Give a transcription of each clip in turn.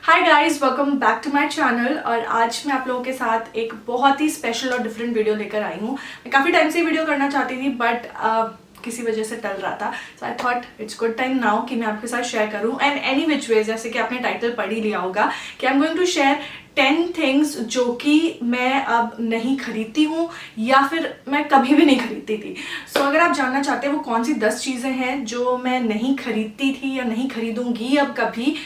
Hi guys, welcome back to my channel. और आज मैं आप लोगों के साथ एक बहुत ही स्पेशल और डिफरेंट वीडियो लेकर आई हूँ। मैं काफ़ी टाइम से वीडियो करना चाहती थी बट किसी वजह से टल रहा था। So I thought it's good time now कि मैं आपके साथ शेयर करूँ। एंड एनी विच वे, जैसे कि आपने टाइटल पढ़ ही लिया होगा कि I am going to share 10 things जो कि मैं अब नहीं खरीदती हूँ या फिर मैं कभी भी नहीं खरीदती थी। सो अगर आप जानना चाहते हैं वो कौन सी 10 चीज़ें हैं जो मैं नहीं खरीदती थी या नहीं खरीदूंगी अब कभी,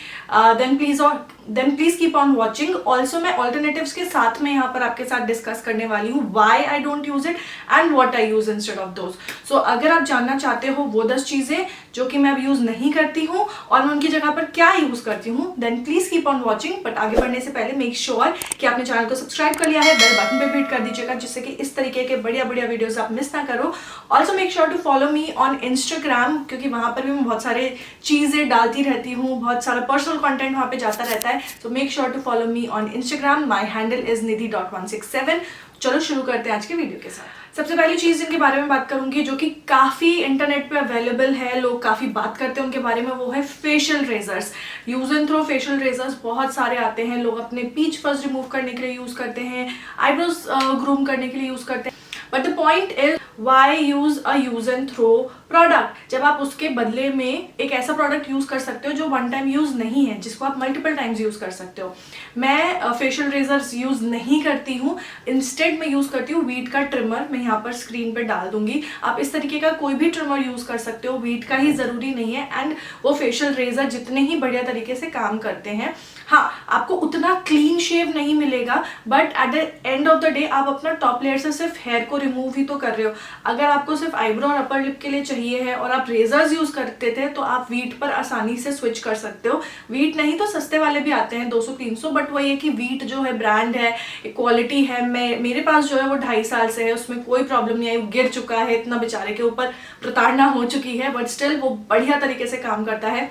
then please keep on watching. Also मैं ऑल्टरनेटिव्स के साथ में यहाँ पर आपके साथ डिस्कस करने वाली हूँ why I don't use it and what I use instead of those. So अगर आप जानना चाहते हो वो 10 चीजें जो कि मैं अब यूज नहीं करती हूँ और मैं उनकी जगह पर क्या यूज करती हूँ, then please keep on watching. But आगे बढ़ने से पहले मेक श्योर कि आपने चैनल को सब्सक्राइब कर लिया है, बेल बटन पे भी हिट कर दीजिएगा जिससे कि इस तरीके के बढ़िया बढ़िया वीडियोस आप मिस ना करो। Also make sure to follow me on Instagram, क्योंकि वहां पर भी मैं बहुत सारे चीजें डालती रहती हूँ, बहुत सारा पर्सनल कंटेंट वहां पे जाता रहता है। So make sure to follow me on Instagram. My handle is nidhi.167। चलो शुरू करते हैं आज के वीडियो के साथ। सबसे पहली चीज जिनके बारे में बात करूंगी जो कि काफी इंटरनेट पे अवेलेबल है, लोग काफी बात करते हैं उनके बारे में, वो है facial razors. Use and throw facial razors बहुत सारे आते हैं। लोग अपने पीच फर्स्ट रिमूव करने के लिए यूज करते हैं, आईब्रोज ग्रूम करने के लिए यूज करते हैं। But the point is why use a use and throw product, जब आप उसके बदले में एक ऐसा प्रोडक्ट यूज कर सकते हो जो वन टाइम यूज नहीं है, जिसको आप मल्टीपल टाइम्स यूज कर सकते हो। मैं फेशियल रेजर्स यूज नहीं करती हूँ, इंस्टेड मैं यूज करती हूँ वीट का ट्रिमर। मैं यहाँ पर स्क्रीन पर डाल दूंगी, आप इस तरीके का कोई भी ट्रिमर यूज कर सकते हो, वीट का ही जरूरी नहीं है। एंड वो फेशियल रेजर जितने ही बढ़िया तरीके से काम करते हैं, हाँ आपको उतना क्लीन शेव नहीं मिलेगा but at the end of the day आप अपना टॉप लेयर से सिर्फ हेयर को रिमूव ही तो कर रहे हो। अगर आपको सिर्फ आईब्रो और अपर लिप के लिए चाहिए है और आप रेजर्स यूज करते थे तो आप वीट पर आसानी से स्विच कर सकते हो। वीट नहीं तो सस्ते वाले भी आते हैं 200-300, बट वही है कि वीट जो है ब्रांड है, क्वालिटी है। मेरे पास जो है वो 2.5 साल से है, उसमें कोई प्रॉब्लम नहीं आई। गिर चुका है, इतना बेचारे के ऊपर प्रताड़ना हो चुकी है, बट स्टिल वो बढ़िया तरीके से काम करता है।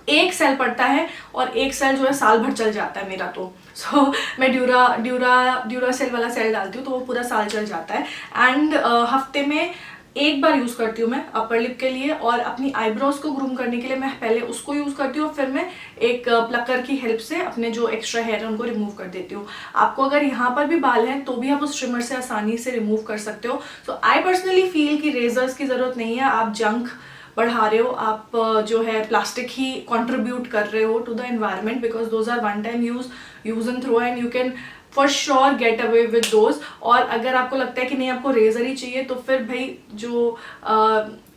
एक सेल पड़ता है और एक सेल जो है साल भर चल जाता है मेरा तो। मैं ड्यूरा सेल वाला सेल डालती हूँ तो वो पूरा साल चल जाता है। एंड हफ्ते में एक बार यूज करती हूँ मैं अपर लिप के लिए, और अपनी आईब्रोज को ग्रूम करने के लिए मैं पहले उसको यूज करती हूँ, फिर मैं एक प्लकर की हेल्प से अपने जो एक्स्ट्रा हेयर है उनको रिमूव कर देती हूँ। आपको अगर यहाँ पर भी बाल हैं तो भी आप उस ट्रिमर से आसानी से रिमूव कर सकते हो। सो आई पर्सनली फील कि रेजर्स की जरूरत नहीं है। आप जंक बढ़ा रहे हो, आप जो है प्लास्टिक ही कंट्रीब्यूट कर रहे हो to the environment, because those are one time use and throw and you can for sure get away with those. और अगर आपको लगता है कि नहीं आपको रेजर ही चाहिए तो फिर भाई जो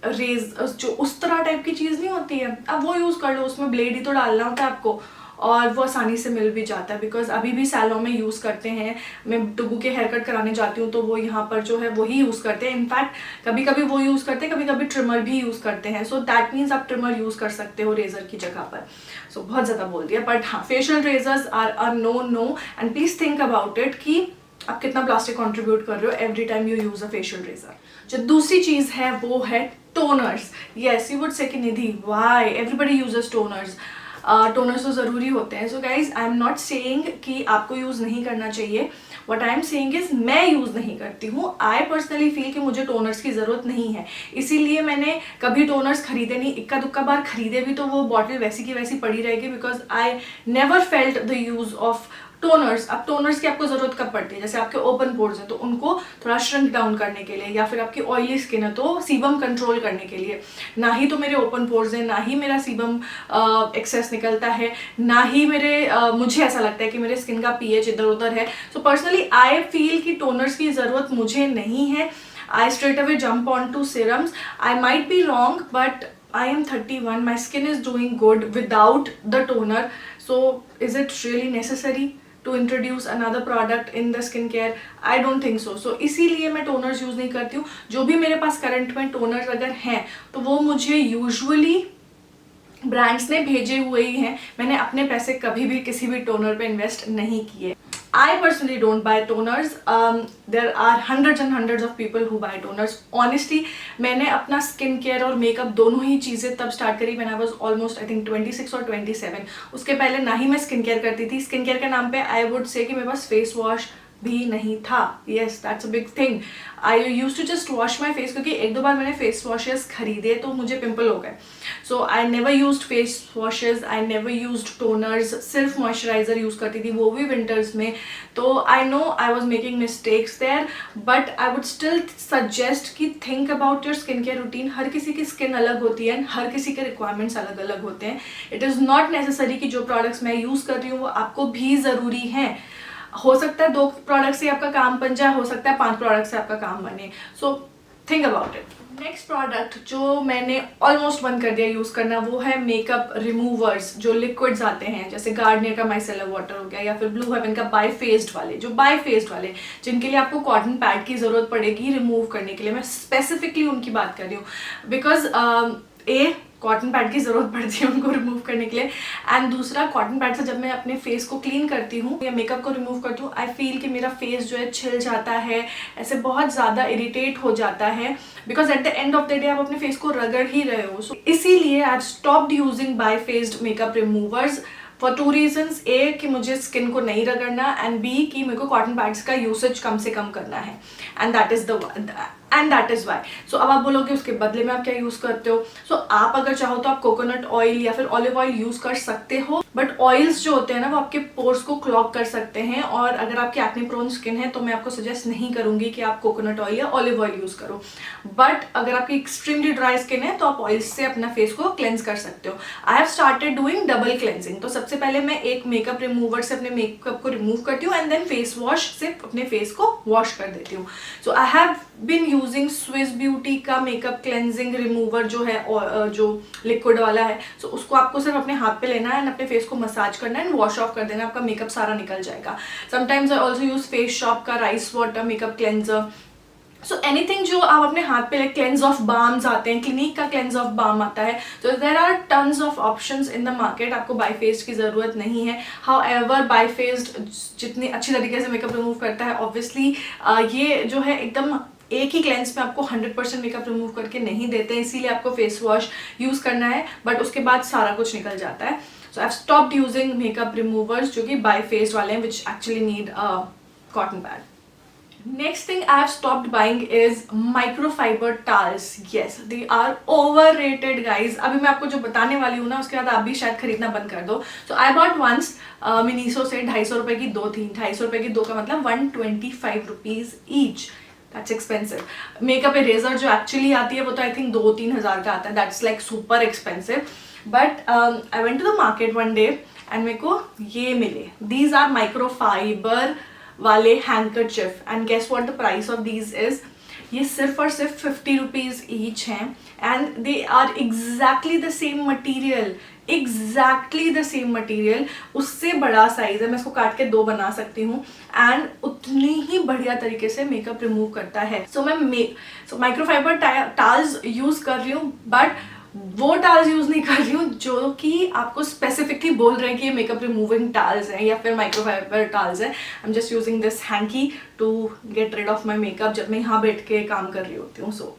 जो उस तरह टाइप की चीज नहीं होती है, आप वो यूज कर लो। उसमें ब्लेड ही तो डालना होता है आपको और वो आसानी से मिल भी जाता है। बिकॉज अभी भी सैलून में यूज करते हैं, मैं डुगू के हेयर कट कराने जाती हूँ तो वो यहाँ पर जो है वही यूज करते हैं। इनफैक्ट कभी कभी वो यूज करते हैं, कभी कभी ट्रिमर भी यूज करते हैं। सो दैट मीन्स आप ट्रिमर यूज कर सकते हो रेजर की जगह पर। सो बहुत ज्यादा बोल दिया, बट हाँ facial razors are a no and please think about it कि आप कितना प्लास्टिक कंट्रीब्यूट कर रहे हो every time you use a facial razor. जो दूसरी चीज है वो है toners. Yes, you would say कि Nidhi why everybody uses toners. Toners तो जरूरी होते हैं। So guys I am not saying कि आपको यूज नहीं करना चाहिए, what I am saying is मैं यूज नहीं करती हूँ। आई पर्सनली फील कि मुझे टोनर्स की जरूरत नहीं है, इसीलिए मैंने कभी टोनर्स खरीदे नहीं। इक्का दुक्का बार खरीदे भी तो वो बॉटल वैसी की वैसी पड़ी रहेगी, because I never felt the use of toners. अब टोनर्स की आपको जरूरत कब पड़ती है, जैसे आपके ओपन पोर्स हैं तो उनको थोड़ा श्रिंक डाउन करने के लिए, या फिर आपकी ऑयली स्किन है तो सीबम कंट्रोल करने के लिए। ना ही तो मेरे ओपन पोर्स हैं, ना ही मेरा सीबम एक्सेस निकलता है, ना ही मुझे ऐसा लगता है कि मेरे स्किन का पीएच इधर उधर है। सो पर्सनली आई फील कि टोनर्स की जरूरत मुझे नहीं है। I straight away jump on to serums. I might be wrong but I am 31, my skin is doing good without the toner. So is it really necessary to introduce another product in the skincare? I don't think so. So इसीलिए मैं toners use नहीं करती हूँ। जो भी मेरे पास current में toners अगर हैं तो वो मुझे यूजुअली ब्रांड्स ने भेजे हुए ही हैं। मैंने अपने पैसे कभी भी किसी भी टोनर पे इन्वेस्ट नहीं किए। I personally don't buy toners. There are hundreds and hundreds of people who buy toners. Honestly, मैंने अपना स्किन केयर और मेकअप दोनों ही चीज़ें तब स्टार्ट करी when I was almost I think 26 और 27। उसके पहले ना ही मैं स्किन केयर करती थी। स्किन केयर के नाम पे आई वुड से कि मेरे पास फेस वॉश, भी नहीं था. Yes, that's a big thing. I used to just wash my face, क्योंकि एक दो बार मैंने फेस वॉशेस खरीदे तो मुझे पिंपल हो गए. So I never used face washes, I never used toners, सिर्फ मॉइस्चराइजर यूज करती थी, वो भी विंटर्स में. तो I know I was making mistakes there, but I would still suggest कि think about your skin care routine. हर किसी की स्किन अलग होती है, हर किसी के रिक्वायरमेंट्स अलग अलग होते हैं. इट इज़ नॉट नेसेसरी कि जो प्रोडक्ट्स मैं यूज़ कर रही हूँ वो आपको भी ज़रूरी हैं. हो सकता है 2 प्रोडक्ट से आपका काम बन जाए, हो सकता है 5 प्रोडक्ट से आपका काम बने. So think about it. Next product जो मैंने ऑलमोस्ट बंद कर दिया यूज़ करना, वो है मेकअप रिमूवर्स. जो लिक्विड्स आते हैं, जैसे गार्नियर का माइसेलर वाटर हो गया, या फिर ब्लू हेवन का बाय फेस्ड वाले, जो बाय फेस्ड वाले जिनके लिए आपको कॉटन पैड की ज़रूरत पड़ेगी रिमूव करने के लिए. मैं स्पेसिफिकली उनकी बात कर रही हूँ, बिकॉज कॉटन पैड की ज़रूरत पड़ती है उनको रिमूव करने के लिए. एंड दूसरा, कॉटन पैड से जब मैं अपने फेस को क्लीन करती हूँ या मेकअप को रिमूव करती हूँ, आई फील कि मेरा फेस जो है छिल जाता है, ऐसे बहुत ज़्यादा इरिटेट हो जाता है, because at the end of the day आप अपने फेस को रगड़ ही रहे हो. सो इसीलिए I stopped using biphased makeup removers for 2 reasons. A कि मुझे स्किन को नहीं रगड़ना, एंड बी कि मेरे को कॉटन पैड्स का यूसेज कम से कम करना है. And that is why. So अब आप बोलोगे उसके बदले में आप क्या यूज़ करते हो. सो आप अगर चाहो तो आप कोकोनट ऑयल या फिर ऑलिव ऑयल यूज़ कर सकते हो, बट ऑयल्स जो होते हैं ना वो आपके पोर्स को क्लॉग कर सकते हैं. और अगर आपकी एक्ने प्रोन स्किन है तो मैं आपको सजेस्ट नहीं करूंगी कि आप कोकोनट ऑयल या ऑलिव ऑयल यूज़ करो. बट अगर आपकी एक्सट्रीमली ड्राई स्किन है तो आप ऑयल्स से अपना फेस को क्लेंस कर सकते हो. I have started doing double cleansing. तो सबसे पहले मैं एक मेकअप रिमूवर से अपने मेकअप को रिमूव करती हूँ, एंड देन फेस वॉश से अपने फेस को वॉश कर देती हूँ. So I have been using Swiss Beauty का मेकअप क्लेंजिंग रिमूवर जो है, जो लिक्विड वाला है. सो उसको आपको सिर्फ अपने हाथ पे लेना है एंड अपने फेस को मसाज करना है एंड वॉश ऑफ कर देना, आपका मेकअप सारा निकल जाएगा. Sometimes I also use Face Shop का rice water makeup cleanser. So anything जो आप अपने हाथ पे, क्लेंस ऑफ बाम्स आते हैं, क्लिनिक का क्लेंस ऑफ बाम आता है. तो there are tons of options in the market. आपको बाय फेस्ड की ज़रूरत नहीं है. हाउ एवर बाय फेस्ड जितनी अच्छी तरीके से मेकअप रिमूव करता है, ऑब्वियसली ये जो है एकदम एक ही क्लेंस में आपको 100% मेकअप रिमूव करके नहीं देते, इसीलिए आपको फेस वॉश यूज़ करना है, बट उसके बाद सारा कुछ निकल जाता है. So I have stopped using makeup removers जो कि बाय फेस्ड वाले हैं, which actually need cotton pad. Next thing I have stopped buying is microfiber towels. Yes, they are overrated, guys. अभी मैं आपको जो बताने वाली हूँ ना, उसके बाद आप भी शायद खरीदना बंद कर दो. So I bought once Miniso से 250 रुपए की 2 थी. 250 रुपए की 2 का मतलब 125 rupees each. That's expensive. Makeup eraser जो एक्चुअली आती है वो तो आई थिंक 2-3 हज़ार का आता है. That's like super expensive. But I went to the market one day and मेरे को ये मिले. These are microfiber वाले handkerchief, and guess what the price of these is. ये सिर्फ और सिर्फ 50 रुपीज़ ईच हैं, and they are exactly the same material, exactly the same material. उससे बड़ा साइज है, मैं इसको काट के 2 बना सकती हूँ, एंड उतनी ही बढ़िया तरीके से मेकअप रिमूव करता है. सो मैं माइक्रोफाइबर टाल्स यूज़ कर रही हूँ, बट वो टाल्स यूज नहीं कर रही हूँ जो कि आपको स्पेसिफिकली बोल रहे हैं कि ये मेकअप रिमूविंग टाल्स हैं या फिर माइक्रोफाइबर टाल्स हैं. I am just using this hanky to get rid of my makeup जब मैं यहाँ बैठ के काम कर रही होती हूँ. सो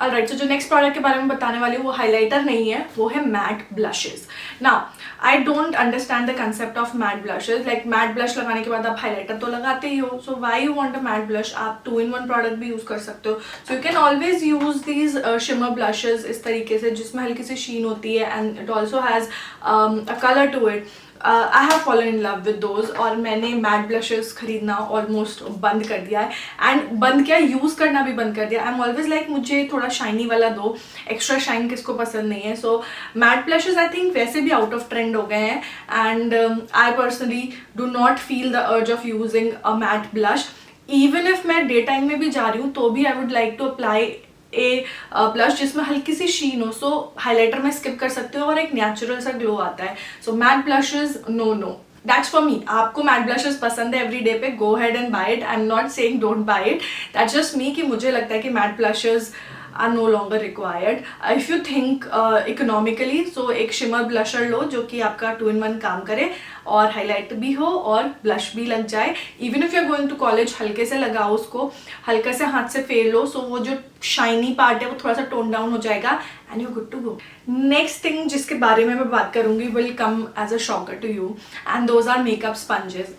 ऑलराइट, सो जो नेक्स्ट प्रोडक्ट के बारे में बताने वाली हूँ वो हाइलाइटर नहीं है, वो है matte blushes. Now I don't understand the concept of matte blushes. Like matte blush लगाने के बाद आप हाइलाइटर तो लगाते ही हो, so why you want a matte blush. आप 2-in-1 प्रोडक्ट भी यूज कर सकते हो. So you can always use these shimmer blushes इस तरीके से, जिसमें हल्की सी शीन होती है and it also has a colour to it. I have fallen in love with those, और मैंने मैट ब्लशेस खरीदना ऑलमोस्ट बंद कर दिया है. एंड बंद किया, यूज़ करना भी बंद कर दिया. आई एम ऑलवेज लाइक मुझे थोड़ा शाइनी वाला दो, एक्स्ट्रा शाइन किसको पसंद नहीं है. So matte blushes I think वैसे भी आउट ऑफ ट्रेंड हो गए हैं, and I personally do not feel the urge of using a matte blush. Even if मैं डे टाइम में भी जा रही हूँ तो भी I would like to apply a blush जिसमें हल्की सी शीन हो. सो हाइलाइटर में स्किप कर सकते हो और एक नेचुरल सा ग्लो आता है. So matte blushes no, that's for me. आपको मैट ब्लशेस पसंद है एवरी डे पे, go ahead and buy it. I am not saying don't buy it, that's just me कि मुझे लगता है कि matte blushes are no longer required. If you think economically, so एक शिमर ब्लशर लो जो कि आपका 2-in-1 काम करे और हाईलाइट भी हो और ब्लश भी लग जाए. Even if you are going to college, हल्के से लगाओ उसको, हल्का से हाथ से फेर लो, सो वो जो शाइनी पार्ट है वो थोड़ा सा टोन डाउन हो जाएगा and you good to go. Next thing जिसके बारे में मैं बात करूंगी will come as a shocker to you, and those are makeup sponges.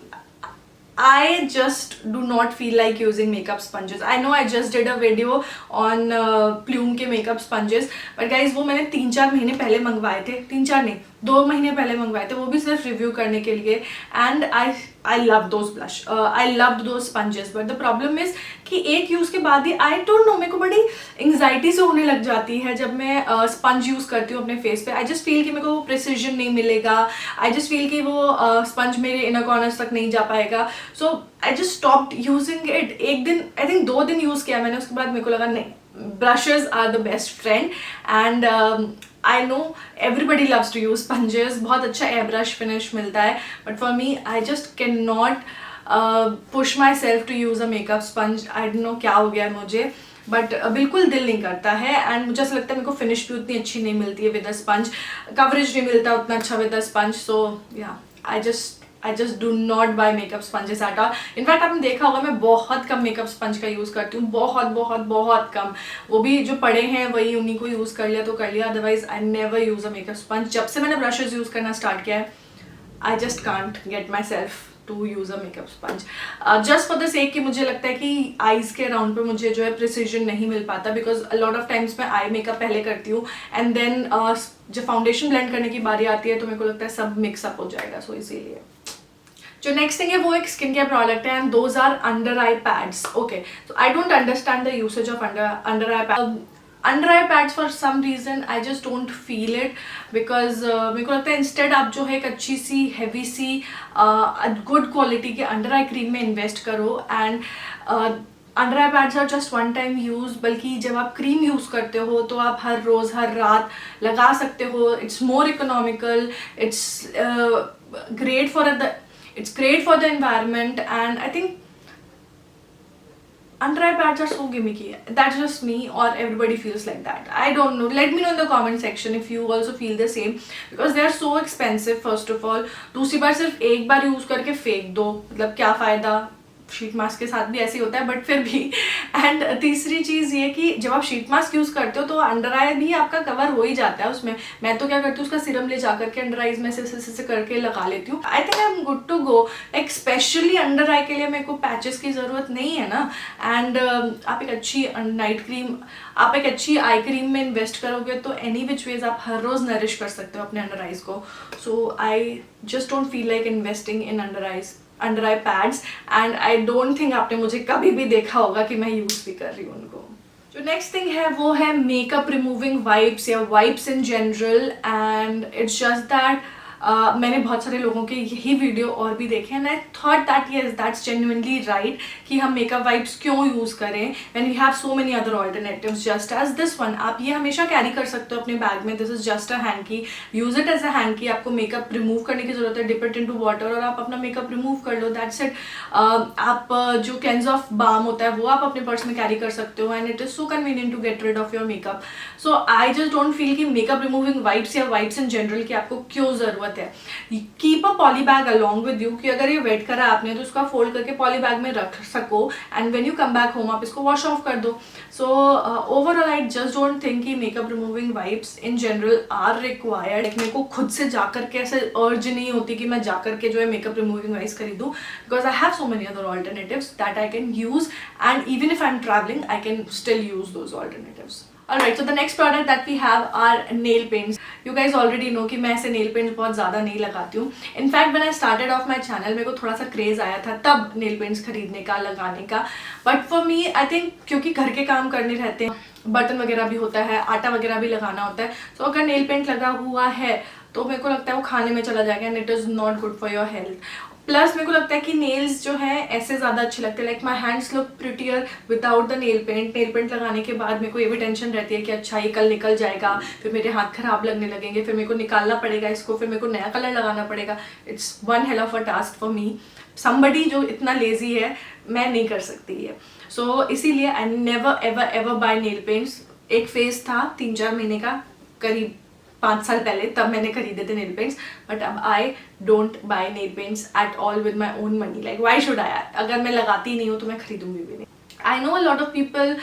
I just do not feel like using makeup sponges. I know I just did a video on Plume के makeup sponges, but guys वो मैंने 3-4 महीने पहले मंगवाए थे, 3-4 नहीं 2 महीने पहले मंगवाए थे, वो भी सिर्फ रिव्यू करने के लिए. And I love those blush, I loved those sponges, but the problem is कि एक यूज़ के बाद ही I don't know मेरे को बड़ी एंग्जाइटी से होने लग जाती है जब मैं स्पंज यूज़ करती हूँ अपने फेस पे. आई जस्ट फील कि मेरे को वो प्रिसीजन नहीं मिलेगा. आई जस्ट फील कि वो स्पंज मेरे इनर कॉर्नर्स तक नहीं जा पाएगा. So I just stopped using it. एक दिन आई थिंक 2 दिन यूज़ किया मैंने, उसके बाद मेरे को लगा नहीं, brushes are the best friend. And I know everybody loves to use sponges, बहुत अच्छा एयर ब्रश फिनिश मिलता है, but for me I just can not push myself to use a makeup sponge. I don't know क्या हो गया मुझे, but बिल्कुल दिल नहीं करता है. एंड मुझे ऐसा लगता है मेरे को फिनिश भी उतनी अच्छी नहीं मिलती है विद अ स्पंज, कवरेज नहीं मिलता उतना अच्छा with a sponge. So yeah I just do not buy makeup sponges at all. In fact आपने देखा होगा मैं बहुत कम मेकअप स्पंज का यूज़ करती हूँ, बहुत कम. वो भी जो पड़े हैं वही उन्हीं को यूज़ कर लिया तो कर लिया, otherwise I never use a makeup sponge. जब से मैंने ब्रशेज यूज़ करना स्टार्ट किया है, I just can't get myself to use a makeup sponge, just for the sake कि मुझे लगता है कि आईज के अराउंड पे मुझे जो है प्रिसीजन नहीं मिल पाता, because a lot of times मैं आई मेकअप पहले करती हूँ एंड देन जब फाउंडेशन ब्लेंड करने की बारी आती है तो मेरे को लगता है सब मिक्सअप हो जाएगा. सो इसीलिए जो नेक्स्ट थिंग है वो एक स्किन केयर प्रोडक्ट है and those are under eye pads. Okay, so I don't understand the usage of under eye pad. Under eye pads for some reason I just don't feel it, because मेरे को लगता है instead आप जो है एक अच्छी सी हैवी सी गुड क्वालिटी के अंडर आई क्रीम में इन्वेस्ट करो. And under eye pads are just one time use, बल्कि जब आप क्रीम यूज़ करते हो तो आप हर रोज़ हर रात लगा सकते हो. It's more economical, it's great for the environment, and I think under eye pads are so gimmicky. That's just me, or everybody feels like that. I don't know. Let me know in the comment section if you also feel the same, because they are so expensive first of all. दूसरी बार सिर्फ एक बार use करके फेंक दो, मतलब क्या फ़ायदा. Sheet mask के साथ भी ऐसे ही होता है, बट फिर भी. एंड तीसरी चीज़ ये कि जब आप शीट मास्क यूज़ करते हो तो अंडर आई भी आपका कवर हो ही जाता है उसमें. मैं तो क्या करती हूँ, उसका सीरम ले जा करके अंडर आईज में से करके लगा लेती हूँ. I think I am good to go. Like specially under eye के लिए मेरे को पैचेस की ज़रूरत नहीं है ना. एंड आप एक अच्छी नाइट क्रीम, आप एक अच्छी आई क्रीम में इन्वेस्ट करोगे तो एनी विच वेज आप हर रोज़ नरिश कर सकते हो अपने अंडर आईज को. So I just don't feel like investing in under eye pads, and I don't think आपने मुझे कभी भी देखा होगा कि मैं यूज़ भी कर रही हूँ उनको. जो नेक्स्ट थिंग है वो है मेकअप रिमूविंग वाइप्स या wipes in general. And it's just that मैंने बहुत सारे लोगों के यही वीडियो और भी देखे and I thought that yes that's genuinely right कि हम मेकअप वाइप्स क्यों यूज़ करें when we have so many other alternatives just as this one. आप ये हमेशा कैरी कर सकते हो अपने बैग में. This is just a hanky, use it as a hanky. आपको मेकअप रिमूव करने की जरूरत है, डिप इट इनटू वाटर और आप अपना मेकअप रिमूव कर लो, दैट्स इट. आप जो क्लेंज ऑफ बाम होता है वो आप अपने पर्स में कैरी कर सकते हो and it is so convenient to get rid of your makeup. So I just don't feel कि मेकअप रिमूविंग वाइप्स या वाइप्स इन जनरल की आपको क्यों ज़रूरत है. Keep a poly bag along with you कि अगर ये वेट करा आपने तो उसका फोल्ड करके पॉली बैग में रख सको and when you come back home आप इसको वॉश ऑफ कर दो. So overall I just don't think कि makeup removing wipes in general are required. मेरे को खुद से जाकर के ऐसे अर्ज नहीं होती कि मैं जाकर के जो है मेकअप रिमूविंग वाइप्स खरीदूं, because I have so many other alternatives that I can use and even if I am travelling I can still use those alternatives. Alright, so the next product that we have are nail paints. You guys already know कि मैं ऐसे nail paints बहुत ज़्यादा नहीं लगाती हूँ. In fact, when I started off my channel, मेरे को थोड़ा सा craze आया था तब nail paints खरीदने का, लगाने का. But for me, I think क्योंकि घर के काम करने रहते हैं, बर्तन वगैरह भी होता है, आटा वगैरह भी लगाना होता है, तो अगर nail paint लगा हुआ है तो मेरे को लगता है वो खाने में चला जाएगा and it is not good for your health. Plus मेरे को लगता है कि नेल्स जो है ऐसे ज़्यादा अच्छे लगते हैं. Like my hands look prettier without the nail paint. Nail paint लगाने के बाद मेरे को ये भी टेंशन रहती है कि अच्छा ये कल निकल जाएगा, फिर मेरे हाथ खराब लगने लगेंगे, फिर मेरे को निकालना पड़ेगा इसको, फिर मेरे को नया कलर लगाना पड़ेगा. It's one hell of a task for me. Somebody जो इतना लेजी है, मैं नहीं कर सकती है. सो इसीलिए I never ever ever buy nail paints. एक फेज था 3-4 महीने का, करीब 5 साल पहले, तब मैंने खरीदे थे नेल पेंट्स. बट अब I don't buy nail paints at all with my own money. Like why should I? अगर मैं लगाती नहीं हूँ तो मैं खरीदूंगी भी नहीं. I know a lot of people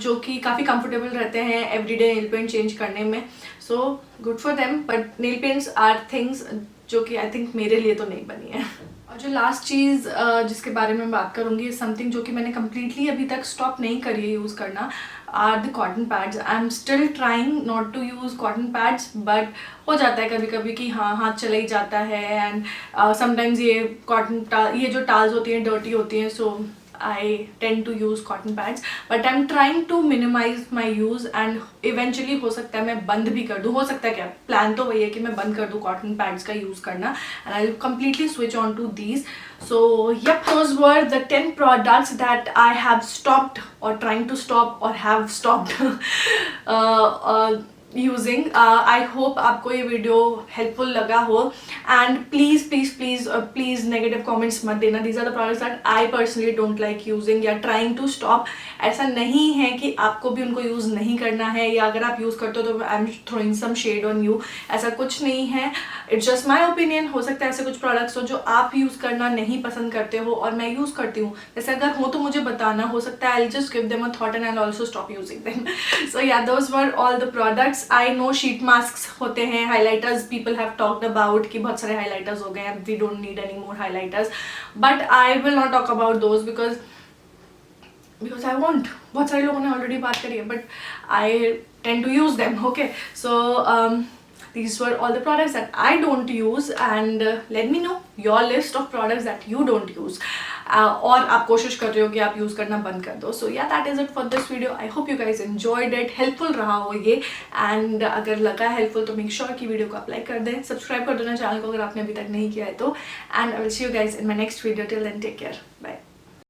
जो कि काफ़ी कंफर्टेबल रहते हैं एवरीडे नेल पेंट चेंज करने में. So good for them, but nail paints are things जो कि आई थिंक मेरे लिए तो नहीं बनी है. और जो लास्ट चीज़ जिसके बारे में बात करूँगी समथिंग जो कि मैंने कम्प्लीटली अभी तक स्टॉप नहीं करी है यूज़ करना, are the cotton pads. I am still trying not to use cotton pads, but हो जाता है कभी कभी कि हाँ हाथ चला ही जाता है. एंड समटाइम्स ये जो टाल्स होती हैं डर्टी होती हैं, सो I tend to use cotton pads, but I'm trying to minimize my use and eventually हो सकता है मैं बंद भी कर दूँ. हो सकता है क्या, प्लान तो वही है कि मैं बंद कर दूँ cotton pads का यूज़ करना, and I'll completely switch on to these. So yep, those were the 10 products that I have stopped or trying to stop or have stopped using. I hope आपको ये वीडियो हेल्पफुल लगा हो. And please please please please negative comments मत देना. These are the products that I personally don't like using या trying to stop. ऐसा नहीं है कि आपको भी उनको यूज़ नहीं करना है, या अगर आप यूज़ करते हो तो I am throwing some shade on you. ऐसा कुछ नहीं है. It's just my opinion. हो सकता है ऐसे कुछ प्रोडक्ट्स हो जो आप यूज़ करना नहीं पसंद करते हो और मैं यूज़ करती हूँ. जैसे अगर हो तो मुझे बताना. हो सकता है I just give them a thought and I also stop using them. So yeah those were all the products. I know sheet masks होते हैं, highlighters people have talked about कि बहुत सारे हाईलाइटर्स हो गए हैं, we don't need any more highlighters, but I will not talk about those because I won't. बहुत सारे लोगों ने ऑलरेडी बात करी है, but I tend to use them. Okay, so these were all the products that I don't use, and let me know your list of products that you don't use. और आप कोशिश कर रहे हो कि आप यूज़ करना बंद कर दो. सो या that is it for this video. I hope you guys enjoyed it. Helpful रहा हो ये, एंड अगर लगा हेल्पफुल तो मेक श्योर कि वीडियो को आप लाइक कर दें, सब्सक्राइब कर देना चैनल को अगर आपने अभी तक नहीं किया है तो. And I will see you guys in my next video. Till then take care, bye.